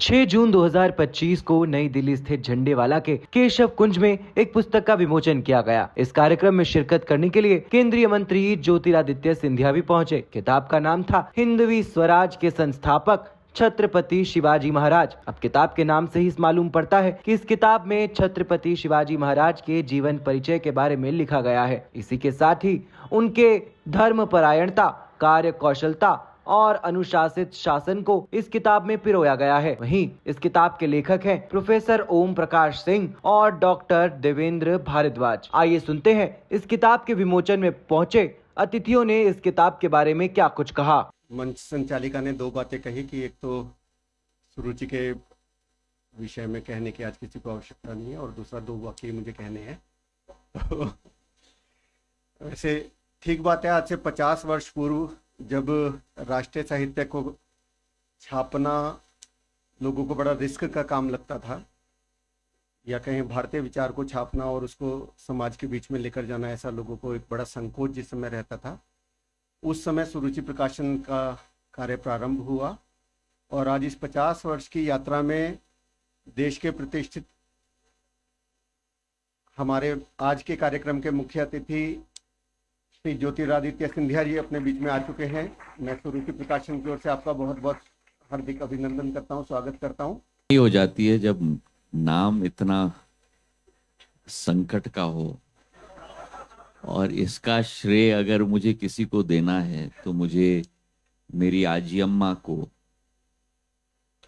6 जून 2025 को नई दिल्ली स्थित झंडेवाला के केशव कुंज में एक पुस्तक का विमोचन किया गया। इस कार्यक्रम में शिरकत करने के लिए केंद्रीय मंत्री ज्योतिरादित्य सिंधिया भी पहुंचे। किताब का नाम था हिंदवी स्वराज के संस्थापक छत्रपति शिवाजी महाराज। अब किताब के नाम से ही मालूम पड़ता है कि इस किताब में छत्रपति शिवाजी महाराज के जीवन परिचय के बारे में लिखा गया है। इसी के साथ ही उनके धर्मपरायणता, कार्य कौशलता और अनुशासित शासन को इस किताब में पिरोया गया है। वहीं इस किताब के लेखक हैं प्रोफेसर ओम प्रकाश सिंह और डॉक्टर देवेंद्र भारद्वाज। आइए सुनते हैं इस किताब के विमोचन में पहुंचे अतिथियों ने इस किताब के बारे में क्या कुछ कहा। मंच संचालिका ने दो बातें कही कि एक तो सुरुचि के विषय में कहने की आज किसी को आवश्यकता नहीं है और दूसरा दो वाक्य मुझे कहने हैं। तो वैसे ठीक बात है, आज से 50 वर्ष पूर्व जब राष्ट्रीय साहित्य को छापना लोगों को बड़ा रिस्क का काम लगता था, या कहीं भारतीय विचार को छापना और उसको समाज के बीच में लेकर जाना ऐसा लोगों को एक बड़ा संकोच जिस समय रहता था, उस समय सुरुचि प्रकाशन का कार्य प्रारंभ हुआ। और आज इस 50 वर्ष की यात्रा में देश के प्रतिष्ठित हमारे आज के कार्यक्रम के मुख्य अतिथि श्री ज्योतिरादित्य सिंधिया जी अपने बीच में आ चुके हैं। मैं सुरुचि प्रकाशन की ओर से आपका बहुत बहुत हार्दिक अभिनंदन करता हूं, स्वागत करता हूं। हो जाती है जब नाम इतना संकट का हो, और इसका श्रेय अगर मुझे किसी को देना है तो मुझे मेरी आजी अम्मा को,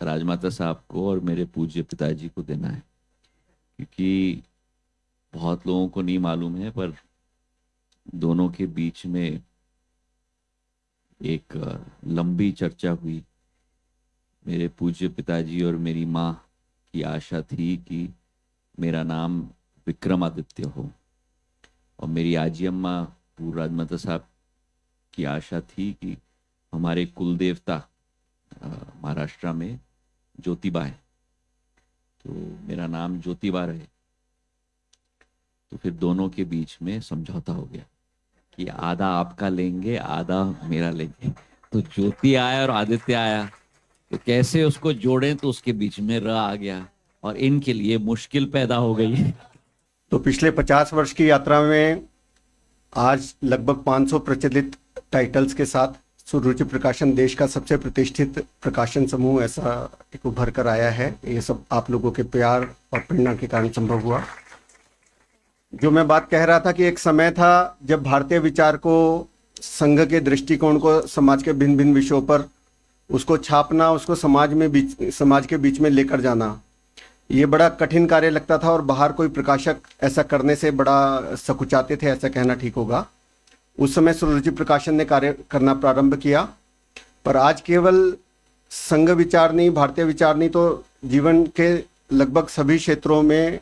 राजमाता साहब को और मेरे पूज्य पिताजी को देना है। क्योंकि बहुत लोगों को नहीं मालूम है, पर दोनों के बीच में एक लंबी चर्चा हुई। मेरे पूज्य पिताजी और मेरी माँ की आशा थी कि मेरा नाम विक्रमादित्य हो, और मेरी आजी अम्मा पूर्व राजमाता साहब की आशा थी कि हमारे कुल देवता महाराष्ट्र में ज्योतिबा है, तो मेरा नाम ज्योतिबा रहे। तो फिर दोनों के बीच में समझौता हो गया कि आधा आपका लेंगे, आधा मेरा लेंगे। तो ज्योति आया और आदित्य आया, तो कैसे उसको जोड़ें, तो उसके बीच में र आ गया और इनके लिए मुश्किल पैदा हो गई। तो पिछले 50 वर्ष की यात्रा में आज लगभग 500 प्रचलित टाइटल्स के साथ सुरुचि प्रकाशन देश का सबसे प्रतिष्ठित प्रकाशन समूह ऐसा एक उभर कर आया है। ये सब आप लोगों के प्यार और प्रेरणा के कारण संभव हुआ। जो मैं बात कह रहा था कि एक समय था जब भारतीय विचार को, संघ के दृष्टिकोण को, समाज के भिन्न भिन्न विषयों पर उसको छापना, उसको समाज के बीच में लेकर जाना, ये बड़ा कठिन कार्य लगता था और बाहर कोई प्रकाशक ऐसा करने से बड़ा सकुचाते थे, ऐसा कहना ठीक होगा। उस समय सुरुचि प्रकाशन ने कार्य करना प्रारंभ किया। पर आज केवल संघ विचार नहीं, भारतीय विचार नहीं, तो जीवन के लगभग सभी क्षेत्रों में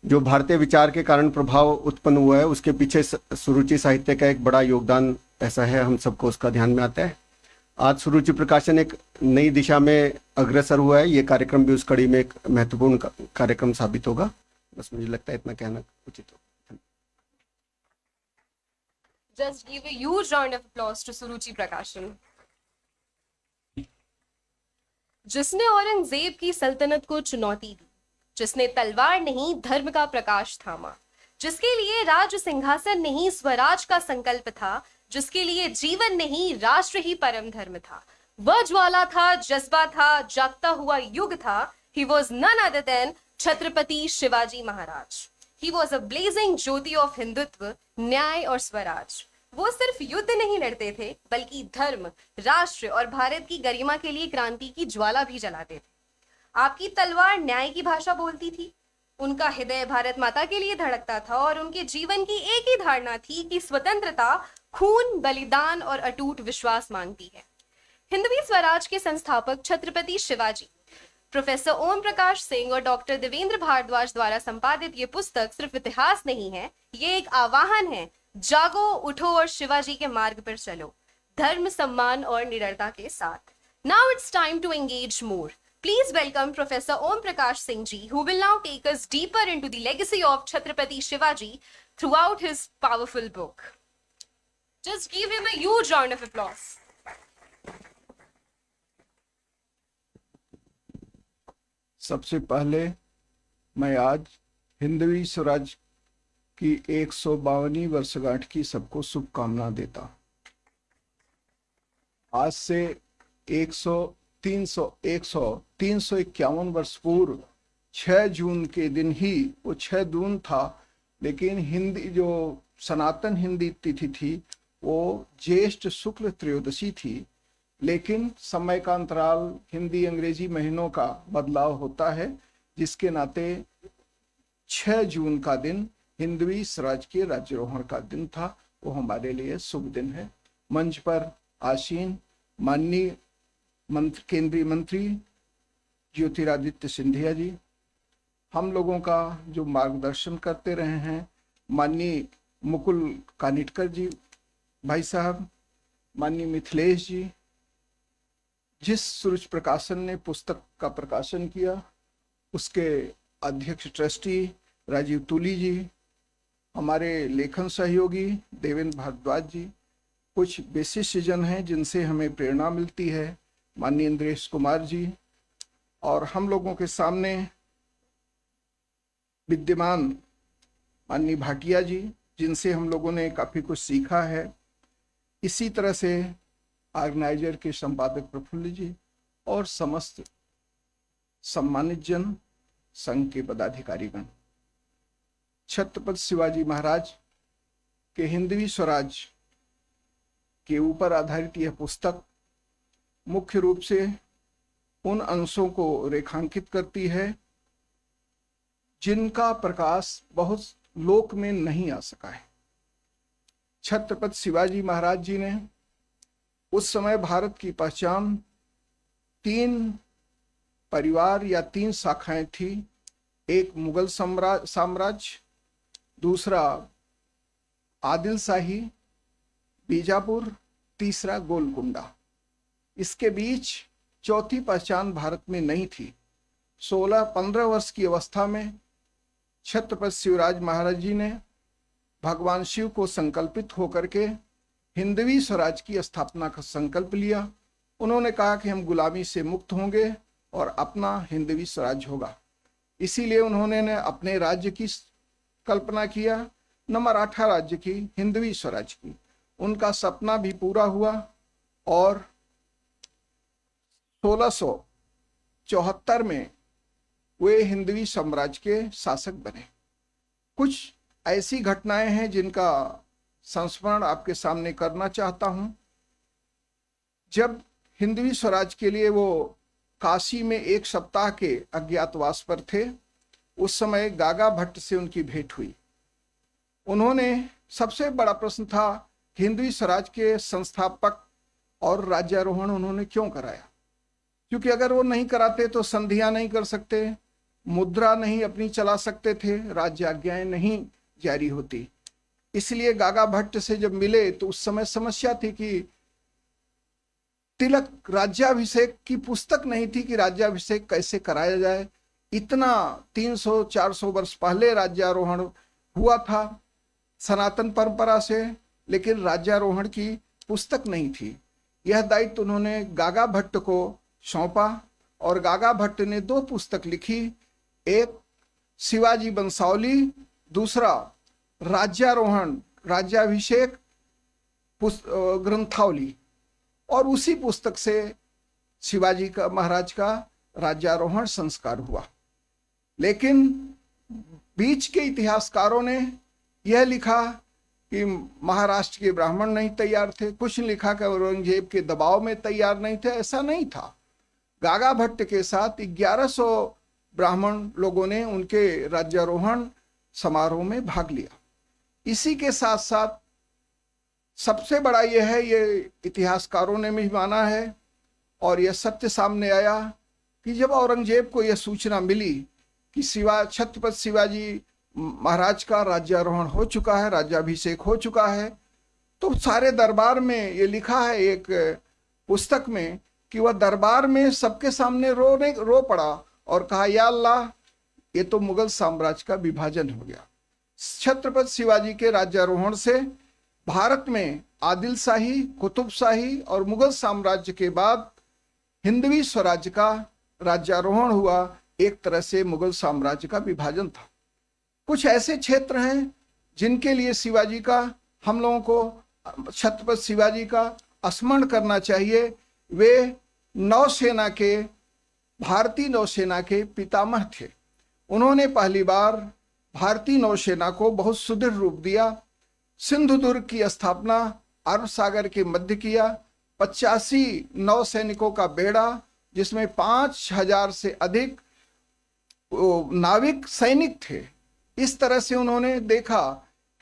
जो भारतीय विचार के कारण प्रभाव उत्पन्न हुआ है, उसके पीछे सुरुचि साहित्य का एक बड़ा योगदान ऐसा है, हम सबको उसका ध्यान में आता है। आज सुरुचि प्रकाशन एक नई दिशा में अग्रसर हुआ है। ये कार्यक्रम भी उस कड़ी में एक महत्वपूर्ण कार्यक्रम साबित होगा। बस मुझे लगता है इतना कहना उचित हो। Just give a huge round of applause to सुरुचि प्रकाशन। जिसने औरंगजेब की सल्तनत को चुनौती दी, जिसने तलवार नहीं धर्म का प्रकाश थामा, जिसके लिए राज सिंहासन नहीं स्वराज का संकल्प था, जिसके लिए जीवन नहीं राष्ट्र ही परम धर्म था। वह ज्वाला था, जज्बा था, जागता हुआ युग था। He was none other than Chhatrapati Shivaji Maharaj. He was a blazing Jyoti of Hindutva, न्याय और स्वराज। वो सिर्फ युद्ध नहीं लड़ते थे, बल्कि धर्म, राष्ट्र और भारत की गरिमा के लिए क्रांति की ज्वाला भी जलाते थे। आपकी तलवार न्याय की भाषा बोलती थी, उनका हृदय भारत माता के लिए धड़कता था और उनके जीवन की एक ही धारणा थी कि स्वतंत्रता खून, बलिदान और अटूट विश्वास मांगती है। हिंदवी स्वराज के संस्थापक छत्रपति शिवाजी, प्रोफेसर ओम प्रकाश सिंह और डॉक्टर देवेंद्र भारद्वाज द्वारा संपादित ये पुस्तक सिर्फ इतिहास नहीं है, ये एक आह्वान है। जागो, उठो और शिवाजी के मार्ग पर चलो, धर्म, सम्मान और निडरता के साथ। Now it's time to engage more. Please welcome Professor Om Prakash Singh ji, who will now take us deeper into the legacy of Chhatrapati Shivaji throughout his powerful book. Just give him a huge round of applause. सबसे पहले मैं आज हिंदवी स्वराज की 152वीं वर्षगांठ की सबको शुभकामना देता हूं। आज से 351 वर्ष पूर्व 6 जून के दिन ही, वो 6 जून था, लेकिन हिंदी जो सनातन हिंदी तिथि थी वो ज्येष्ठ शुक्ल त्रयोदशी थी, लेकिन समय का अंतराल हिंदी अंग्रेजी महीनों का बदलाव होता है, जिसके नाते 6 जून का दिन हिंदवी स्वराज के राज्यारोहण का दिन था। वो हमारे लिए शुभ दिन है। मंच पर आसीन माननीय केंद्रीय मंत्री ज्योतिरादित्य सिंधिया जी, हम लोगों का जो मार्गदर्शन करते रहे हैं माननीय मुकुल कानिटकर जी भाई साहब, माननीय मिथिलेश जी, जिस सूरज प्रकाशन ने पुस्तक का प्रकाशन किया उसके अध्यक्ष ट्रस्टी राजीव तुली जी, हमारे लेखन सहयोगी देवेंद्र भारद्वाज जी, कुछ विशिष्ट जन हैं जिनसे हमें प्रेरणा मिलती है, माननीय इंद्रेश कुमार जी, और हम लोगों के सामने विद्यमान माननीय भाटिया जी, जिनसे हम लोगों ने काफ़ी कुछ सीखा है। इसी तरह से ऑर्गेनाइजर के संपादक प्रफुल्ल जी और समस्त सम्मानित जन, संघ के पदाधिकारीगण। छत्रपति शिवाजी महाराज के हिंदवी स्वराज के ऊपर आधारित यह पुस्तक मुख्य रूप से उन अंशों को रेखांकित करती है जिनका प्रकाश बहुत लोक में नहीं आ सका है। छत्रपति शिवाजी महाराज जी ने उस समय भारत की पहचान 3 परिवार या 3 शाखाएं थी। एक मुगल साम्राज्य, दूसरा आदिल शाही बीजापुर, तीसरा गोलकुंडा। इसके बीच चौथी पहचान भारत में नहीं थी। 16-15 वर्ष की अवस्था में छत्रपति शिवराज महाराज जी ने भगवान शिव को संकल्पित होकर के हिंदवी स्वराज की स्थापना का संकल्प लिया। उन्होंने कहा कि हम गुलामी से मुक्त होंगे और अपना हिंदवी स्वराज होगा। इसीलिए उन्होंने अपने राज्य की कल्पना किया, न मराठा राज्य की, हिंदवी स्वराज की। उनका सपना भी पूरा हुआ और 1674 में वे हिंदवी साम्राज्य के शासक बने। कुछ ऐसी घटनाएं हैं जिनका संस्मरण आपके सामने करना चाहता हूं। जब हिंदवी स्वराज के लिए वो काशी में 1 सप्ताह के अज्ञातवास पर थे, उस समय गागा भट्ट से उनकी भेंट हुई। उन्होंने, सबसे बड़ा प्रश्न था हिंदवी स्वराज के संस्थापक और राज्यारोहण उन्होंने क्यों कराया, क्योंकि अगर वो नहीं कराते तो संधियां नहीं कर सकते, मुद्रा नहीं अपनी चला सकते थे, राज्य आज्ञाएं नहीं जारी होती। इसलिए गागा भट्ट से जब मिले तो उस समय समस्या थी कि तिलक राज्याभिषेक की पुस्तक नहीं थी कि राज्याभिषेक कैसे कराया जाए। इतना 300-400 वर्ष पहले राज्यारोहण हुआ था सनातन परंपरा से, लेकिन राज्यारोहण की पुस्तक नहीं थी। यह दायित्व उन्होंने गागा भट्ट को सौंपा और गागा भट्ट ने 2 पुस्तक लिखी, एक शिवाजी वंशावली, दूसरा राज्यारोहण राज्याभिषेक ग्रंथावली। और उसी पुस्तक से शिवाजी का महाराज का राज्यारोहण संस्कार हुआ। लेकिन बीच के इतिहासकारों ने यह लिखा कि महाराष्ट्र के ब्राह्मण नहीं तैयार थे, कुछ ने लिखा कि औरंगजेब के दबाव में तैयार नहीं थे। ऐसा नहीं था। गागा भट्ट के साथ 1100 ब्राह्मण लोगों ने उनके राज्यारोहण समारोह में भाग लिया। इसी के साथ साथ सबसे बड़ा यह है, ये इतिहासकारों ने भी माना है और यह सत्य सामने आया कि जब औरंगजेब को यह सूचना मिली कि छत्रपति शिवाजी महाराज का राज्यारोहण हो चुका है, राज्याभिषेक हो चुका है, तो सारे दरबार में ये लिखा है एक पुस्तक में कि वह दरबार में सबके सामने रो पड़ा और कहा, या अल्लाह, ये तो मुगल साम्राज्य का विभाजन हो गया। छत्रपति शिवाजी के राज्यारोहण से भारत में आदिल शाही, कुतुब शाही और मुगल साम्राज्य के बाद हिंदवी स्वराज्य का राज्यारोहण हुआ। एक तरह से मुगल साम्राज्य का विभाजन था। कुछ ऐसे क्षेत्र हैं जिनके लिए शिवाजी का, हम लोगों को छत्रपति शिवाजी का स्मरण करना चाहिए। वे नौसेना के, भारतीय नौसेना के पितामह थे। उन्होंने पहली बार भारतीय नौसेना को बहुत सुदृढ़ रूप दिया। सिंधुदुर्ग की स्थापना अरब सागर के मध्य किया। 85 नौसैनिकों का बेड़ा, जिसमें 5000 से अधिक नाविक सैनिक थे। इस तरह से उन्होंने देखा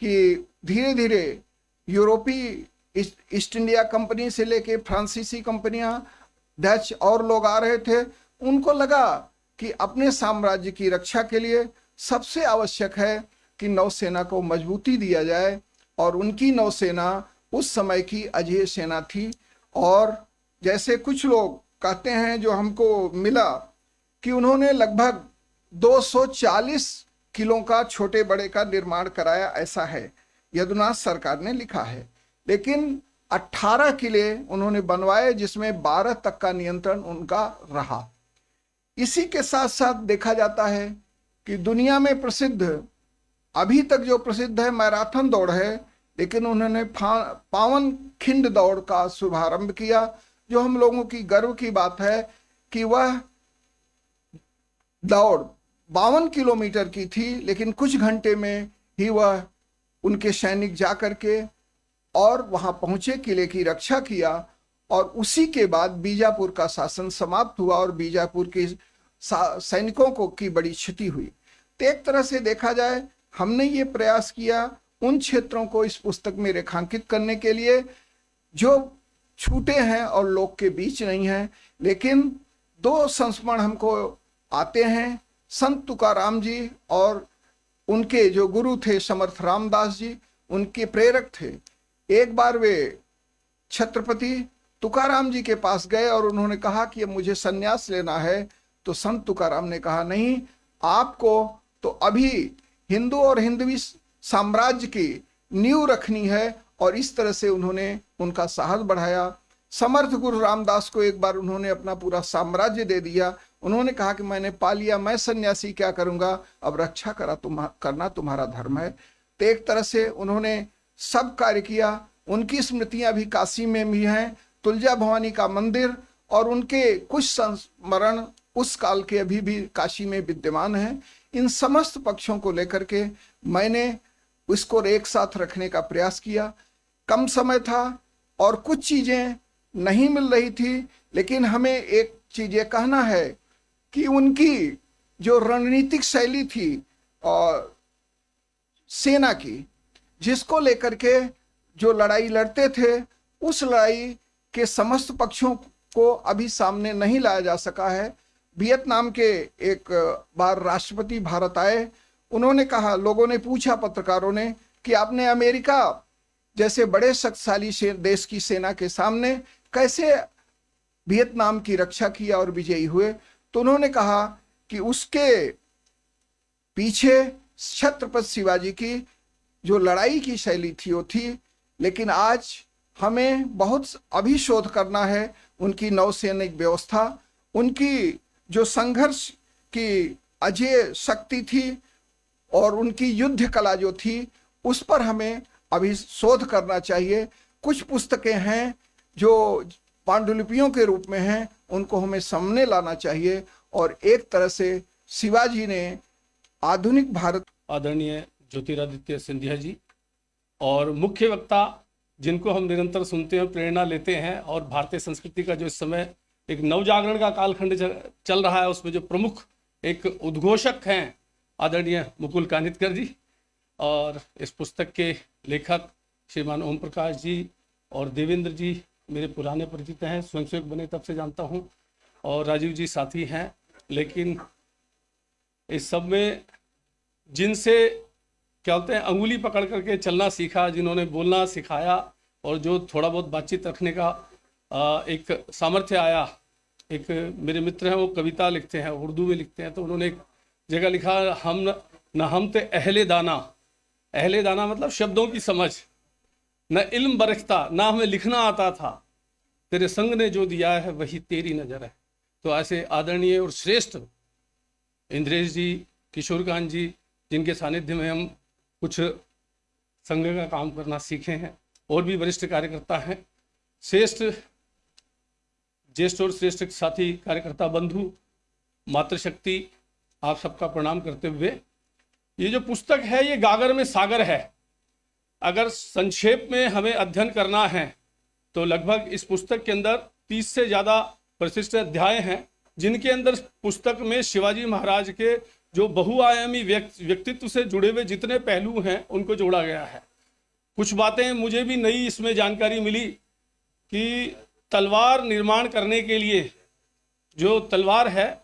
कि धीरे धीरे यूरोपीय ईस्ट इंडिया कंपनी से लेके फ्रांसीसी कंपनियां, डच और लोग आ रहे थे। उनको लगा कि अपने साम्राज्य की रक्षा के लिए सबसे आवश्यक है कि नौसेना को मजबूती दिया जाए, और उनकी नौसेना उस समय की अजेय सेना थी। और जैसे कुछ लोग कहते हैं, जो हमको मिला, कि उन्होंने लगभग 240 किलों का छोटे बड़े का निर्माण कराया, ऐसा है, यदुनाथ सरकार ने लिखा है। लेकिन 18 किले उन्होंने बनवाए, जिसमें 12 तक का नियंत्रण उनका रहा। इसी के साथ साथ देखा जाता है कि दुनिया में प्रसिद्ध, अभी तक जो प्रसिद्ध है, मैराथन दौड़ है, लेकिन उन्होंने पावन खिंड दौड़ का शुभारंभ किया, जो हम लोगों की गर्व की बात है कि वह दौड़ 52 किलोमीटर की थी, लेकिन कुछ घंटे में ही वह, उनके सैनिक जा करके और वहां पहुंचे, किले की रक्षा किया, और उसी के बाद बीजापुर का शासन समाप्त हुआ और बीजापुर के सैनिकों को की बड़ी क्षति हुई। तो एक तरह से देखा जाए, हमने ये प्रयास किया उन क्षेत्रों को इस पुस्तक में रेखांकित करने के लिए जो छूटे हैं और लोग के बीच नहीं हैं। लेकिन 2 संस्मरण हमको आते हैं, संत तुकाराम जी और उनके जो गुरु थे समर्थ रामदास जी, उनके प्रेरक थे। एक बार वे छत्रपति तुकाराम जी के पास गए और उन्होंने कहा कि अब मुझे संन्यास लेना है। तो संत तुकाराम ने कहा, नहीं, आपको तो अभी हिंदू और हिंदवी साम्राज्य की नींव रखनी है। और इस तरह से उन्होंने उनका साहस बढ़ाया। समर्थ गुरु रामदास को एक बार उन्होंने अपना पूरा साम्राज्य दे दिया। उन्होंने कहा कि मैंने पा लिया, मैं सन्यासी क्या करूंगा, अब रक्षा करना तुम्हारा धर्म है। तो एक तरह से उन्होंने सब कार्य किया। उनकी स्मृतियां भी काशी में भी हैं, तुलजा भवानी का मंदिर, और उनके कुछ संस्मरण उस काल के अभी भी काशी में विद्यमान हैं। इन समस्त पक्षों को लेकर के मैंने इसको एक साथ रखने का प्रयास किया। कम समय था और कुछ चीजें नहीं मिल रही थी, लेकिन हमें एक चीज ये कहना है कि उनकी जो रणनीतिक शैली थी और सेना की, जिसको लेकर के जो लड़ाई लड़ते थे, उस लड़ाई के समस्त पक्षों को अभी सामने नहीं लाया जा सका है। वियतनाम के एक बार राष्ट्रपति भारत आए, उन्होंने कहा, लोगों ने पूछा, पत्रकारों ने, कि आपने अमेरिका जैसे बड़े शक्तिशाली देश की सेना के सामने कैसे वियतनाम की रक्षा किया और विजयी हुए। तो उन्होंने कहा कि उसके पीछे छत्रपति शिवाजी की जो लड़ाई की शैली थी वो थी, लेकिन आज हमें बहुत अभी शोध करना है उनकी नौसैनिक व्यवस्था, उनकी जो संघर्ष की अजेय शक्ति थी और उनकी युद्ध कला जो थी, उस पर हमें अभी शोध करना चाहिए। कुछ पुस्तकें हैं जो पांडुलिपियों के रूप में हैं, उनको हमें सामने लाना चाहिए। और एक तरह से शिवाजी ने आधुनिक भारत, आदरणीय ज्योतिरादित्य सिंधिया जी और मुख्य वक्ता जिनको हम निरंतर सुनते हैं, प्रेरणा लेते हैं, और भारतीय संस्कृति का जो इस समय एक नवजागरण का कालखंड चल रहा है, उसमें जो प्रमुख एक उद्घोषक हैं आदरणीय मुकुल कानितकर जी, और इस पुस्तक के लेखक श्रीमान ओम प्रकाश जी और देवेंद्र जी मेरे पुराने परिचित हैं, स्वयंसेवक बने तब से जानता हूं, और राजीव जी साथी हैं। लेकिन इस सब में जिनसे क्या बोलते हैं, अंगुली पकड़ करके चलना सीखा, जिन्होंने बोलना सिखाया, और जो थोड़ा बहुत बातचीत रखने का एक सामर्थ्य आया। एक मेरे मित्र हैं, वो कविता लिखते हैं, उर्दू में लिखते हैं, तो उन्होंने एक जगह लिखा, हम ते अहले दाना मतलब शब्दों की समझ, न इल्म बरखता, ना हमें लिखना आता था, तेरे संग ने जो दिया है वही तेरी नजर है। तो ऐसे आदरणीय और श्रेष्ठ इंद्रेश जी, किशोरकांत जी, जिनके सानिध्य में हम कुछ संघ का काम करना सीखे हैं, और भी वरिष्ठ कार्यकर्ता हैं, ज्येष्ठ और श्रेष्ठ साथी कार्यकर्ता बंधु, मातृशक्ति, आप सबका प्रणाम करते हुए, ये जो पुस्तक है ये गागर में सागर है। अगर संक्षेप में हमें अध्ययन करना है तो लगभग इस पुस्तक के अंदर 30 से ज़्यादा परिशिष्ट अध्याय हैं, जिनके अंदर पुस्तक में शिवाजी महाराज के जो बहुआयामी व्यक्तित्व से जुड़े हुए जितने पहलू हैं उनको जोड़ा गया है। कुछ बातें मुझे भी नई इसमें जानकारी मिली कि तलवार निर्माण करने के लिए जो तलवार है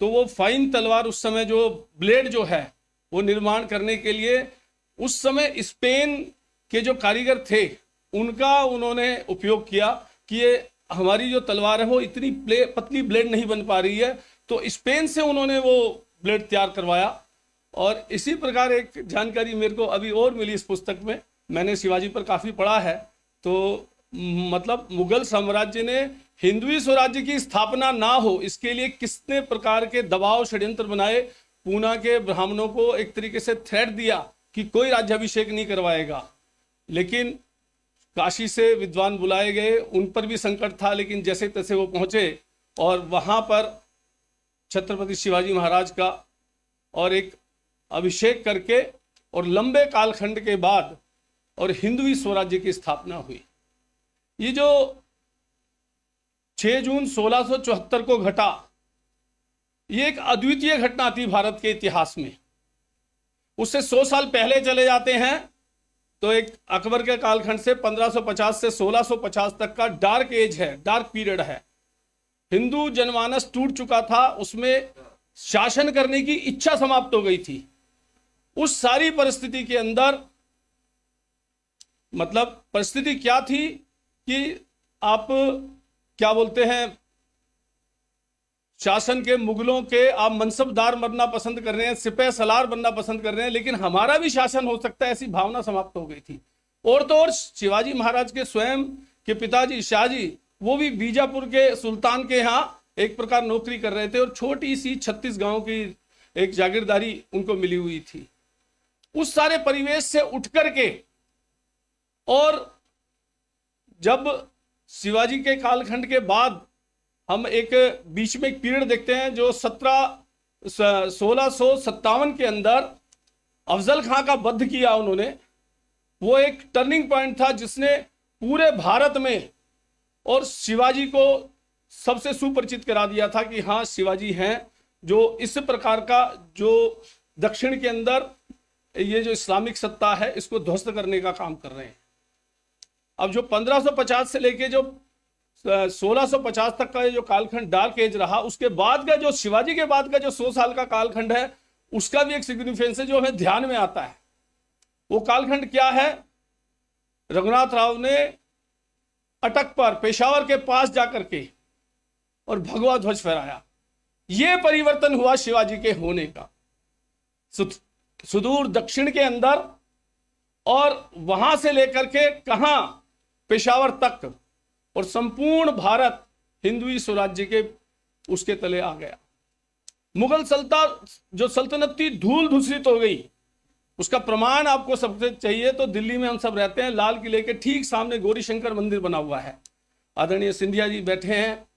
तो वो फाइन तलवार, उस समय जो ब्लेड जो है वो निर्माण करने के लिए उस समय स्पेन के जो कारीगर थे उनका उन्होंने उपयोग किया कि ये हमारी जो तलवार है वो इतनी पतली ब्लेड नहीं बन पा रही है, तो स्पेन से उन्होंने वो ब्लेड तैयार करवाया। और इसी प्रकार एक जानकारी मेरे को अभी और मिली इस पुस्तक में, मैंने शिवाजी पर काफ़ी पढ़ा है, तो मतलब मुगल साम्राज्य ने हिंदवी स्वराज्य की स्थापना ना हो इसके लिए कितने प्रकार के दबाव षड्यंत्र बनाए। पूना के ब्राह्मणों को एक तरीके से थ्रेट दिया कि कोई राज्याभिषेक नहीं करवाएगा, लेकिन काशी से विद्वान बुलाए गए, उन पर भी संकट था, लेकिन जैसे तैसे वो पहुंचे और वहां पर छत्रपति शिवाजी महाराज का और एक अभिषेक करके और लंबे कालखंड के बाद और हिंदवी स्वराज्य की स्थापना हुई। ये जो 6 जून 1674 को घटा, ये एक अद्वितीय घटना थी भारत के इतिहास में। उससे 100 साल पहले चले जाते हैं तो एक अकबर के कालखंड से 1550 से 1650 तक का डार्क एज है, डार्क पीरियड है। हिंदू जनमानस टूट चुका था, उसमें शासन करने की इच्छा समाप्त हो गई थी। उस सारी परिस्थिति के अंदर मतलब परिस्थिति क्या थी कि आप क्या बोलते हैं, शासन के मुगलों के आप मनसबदार बनना पसंद कर रहे हैं, सिपह सलार बनना पसंद कर रहे हैं, लेकिन हमारा भी शासन हो सकता है, ऐसी भावना समाप्त हो गई थी। और तो और शिवाजी महाराज के स्वयं के पिताजी शाहजी, वो भी बीजापुर के सुल्तान के यहाँ एक प्रकार नौकरी कर रहे थे और छोटी सी 36 गांव की एक जागीरदारी उनको मिली हुई थी। उस सारे परिवेश से उठ करके और जब शिवाजी के कालखंड के बाद हम एक बीच में एक पीरियड देखते हैं जो 1657 के अंदर अफजल खां का वध किया उन्होंने, वो एक टर्निंग पॉइंट था जिसने पूरे भारत में और शिवाजी को सबसे सुपरिचित करा दिया था कि हाँ शिवाजी हैं जो इस प्रकार का जो दक्षिण के अंदर ये जो इस्लामिक सत्ता है इसको ध्वस्त करने का काम कर रहे हैं। अब जो 1550 से लेके जो 1650 तक का जो कालखंड डार्क एज रहा, उसके बाद का जो शिवाजी के बाद का जो 100 साल का कालखंड है उसका भी एक सिग्निफिकेंस है जो हमें ध्यान में आता है। वो कालखंड क्या है, रघुनाथ राव ने अटक पर पेशावर के पास जाकर के और भगवा ध्वज फहराया। ये परिवर्तन हुआ शिवाजी के होने का सुदूर दक्षिण के अंदर, और वहां से लेकर के कहां पेशावर तक और संपूर्ण भारत हिंदवी स्वराज्य के उसके तले आ गया। मुगल जो सल्तनत थी धूल धूसरित हो गई। उसका प्रमाण आपको सबसे चाहिए तो दिल्ली में हम सब रहते हैं, लाल किले के ठीक सामने गौरी शंकर मंदिर बना हुआ है। आदरणीय सिंधिया जी बैठे हैं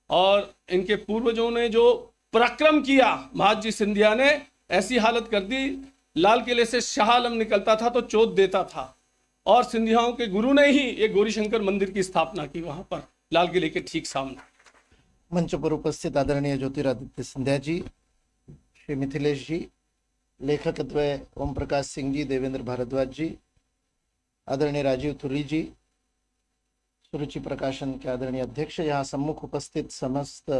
और इनके पूर्वजों ने जो पराक्रम किया, महाजी सिंधिया ने ऐसी हालत कर दी, लाल किले से शाह आलम निकलता था तो चोट देता था, और सिंधियाओं के गुरु ने ही ये गौरी शंकर मंदिर की स्थापना की वहां पर लाल किले के ठीक सामने। मंच पर उपस्थित आदरणीय ज्योतिरादित्य सिंधिया जी, श्री मिथिलेश जी, लेखक द्वय ओम प्रकाश सिंह जी, देवेंद्र भारद्वाज जी, आदरणीय राजीव थुरी जी, सुरुचि प्रकाशन के आदरणीय अध्यक्ष, यहाँ सम्मुख उपस्थित समस्त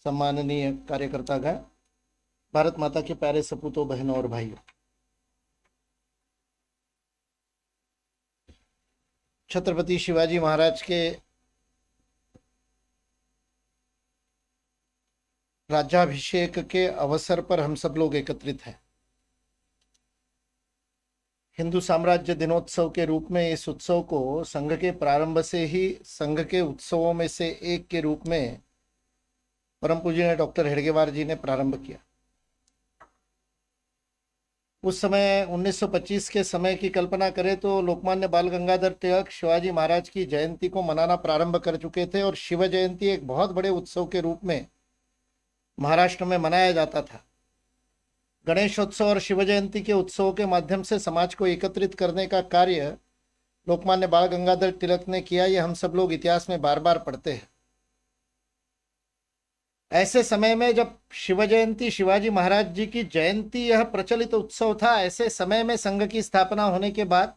सम्माननीय कार्यकर्तागण, भारत माता के प्यारे सपूतों, बहनों और भाइयों, छत्रपति शिवाजी महाराज के राज्याभिषेक के अवसर पर हम सब लोग एकत्रित हैं। हिंदू साम्राज्य दिनोत्सव के रूप में इस उत्सव को संघ के प्रारंभ से ही संघ के उत्सवों में से एक के रूप में परम पूज्य डॉक्टर हेडगेवार जी ने प्रारंभ किया। उस समय 1925 के समय की कल्पना करें तो लोकमान्य बाल गंगाधर तिलक शिवाजी महाराज की जयंती को मनाना प्रारंभ कर चुके थे और शिव जयंती एक बहुत बड़े उत्सव के रूप में महाराष्ट्र में मनाया जाता था। गणेशोत्सव और शिव जयंती के उत्सवों के माध्यम से समाज को एकत्रित करने का कार्य लोकमान्य बाल गंगाधर तिलक ने किया, ये हम सब लोग इतिहास में बार बार पढ़ते हैं। ऐसे समय में जब शिव जयंती शिवाजी महाराज जी की जयंती यह प्रचलित उत्सव था, ऐसे समय में संघ की स्थापना होने के बाद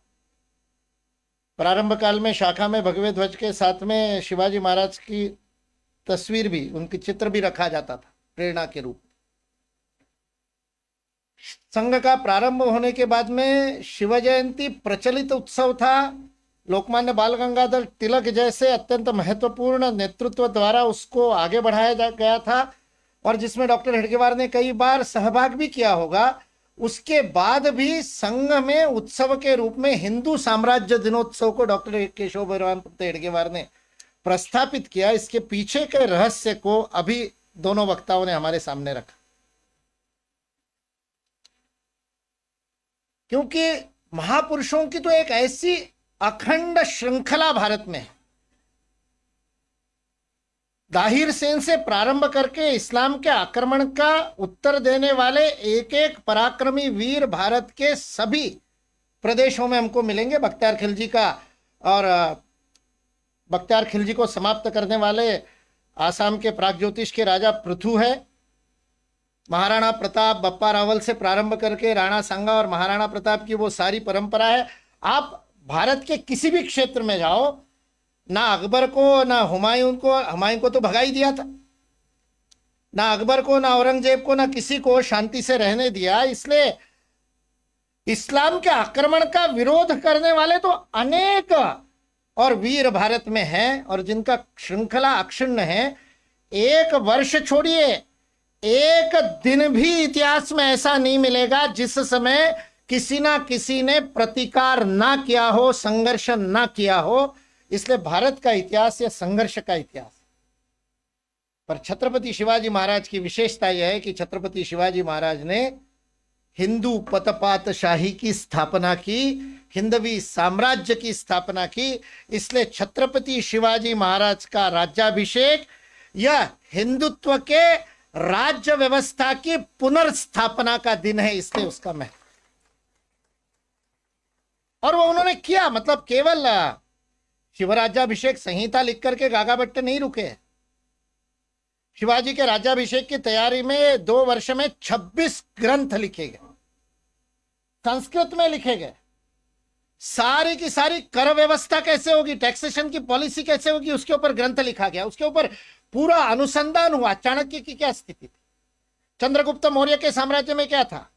प्रारंभ काल में शाखा में भगवे ध्वज के साथ में शिवाजी महाराज की तस्वीर भी, उनकी चित्र भी रखा जाता था प्रेरणा के रूप। संघ का प्रारंभ होने के बाद में शिव जयंती प्रचलित उत्सव था। लोकमान्य बाल गंगाधर तिलक जैसे अत्यंत महत्वपूर्ण नेतृत्व द्वारा उसको आगे बढ़ाया गया था और जिसमें डॉक्टर हेडगेवार ने कई बार सहभाग भी किया होगा। उसके बाद भी संघ में उत्सव के रूप में हिंदू साम्राज्य दिनोत्सव को डॉक्टर केशव भगवान पंत हेडगेवार ने प्रस्थापित किया। इसके पीछे के रहस्य को अभी दोनों वक्ताओं ने हमारे सामने रखा, क्योंकि महापुरुषों की तो एक ऐसी अखंड श्रृंखला भारत में है। दाहिर सेन से प्रारंभ करके इस्लाम के आक्रमण का उत्तर देने वाले एक एक पराक्रमी वीर भारत के सभी प्रदेशों में हमको मिलेंगे। बख्तियार खिलजी का, और बख्तियार खिलजी को समाप्त करने वाले आसाम के प्रागज्योतिष के राजा पृथु है। महाराणा प्रताप, बप्पा रावल से प्रारंभ करके राणा सांगा और महाराणा प्रताप की वो सारी परंपरा है। आप भारत के किसी भी क्षेत्र में जाओ, ना अकबर को ना हुमायूं को तो भगा ही दिया था, ना अकबर को ना औरंगजेब को ना किसी को शांति से रहने दिया। इसलिए इस्लाम के आक्रमण का विरोध करने वाले तो अनेक और वीर भारत में हैं और जिनका श्रृंखला अक्षुण्ण है। एक वर्ष छोड़िए, एक दिन भी इतिहास में ऐसा नहीं मिलेगा जिस समय किसी ना किसी ने प्रतिकार ना किया हो, संघर्ष ना किया हो। इसलिए भारत का इतिहास यह संघर्ष का इतिहास है। पर छत्रपति शिवाजी महाराज की विशेषता यह है कि छत्रपति शिवाजी महाराज ने हिंदू पतपातशाही की स्थापना की, हिंदवी साम्राज्य की स्थापना की। इसलिए छत्रपति शिवाजी महाराज का राज्याभिषेक यह हिंदुत्व के राज्य व्यवस्था की पुनर्स्थापना का दिन है, इसलिए उसका महत्व। और वो उन्होंने किया, मतलब केवल शिवराज्याभिषेक संहिता लिख करके गागा भट्ट नहीं रुके। शिवाजी के राज्याभिषेक की तैयारी में 2 वर्ष में 26 ग्रंथ लिखे गए, संस्कृत में लिखे गए। सारी की सारी कर व्यवस्था कैसे होगी, टैक्सेशन की पॉलिसी कैसे होगी, उसके ऊपर ग्रंथ लिखा गया। उसके ऊपर पूरा अनुसंधान हुआ। चाणक्य की क्या स्थिति थी, चंद्रगुप्त मौर्य के साम्राज्य में क्या था,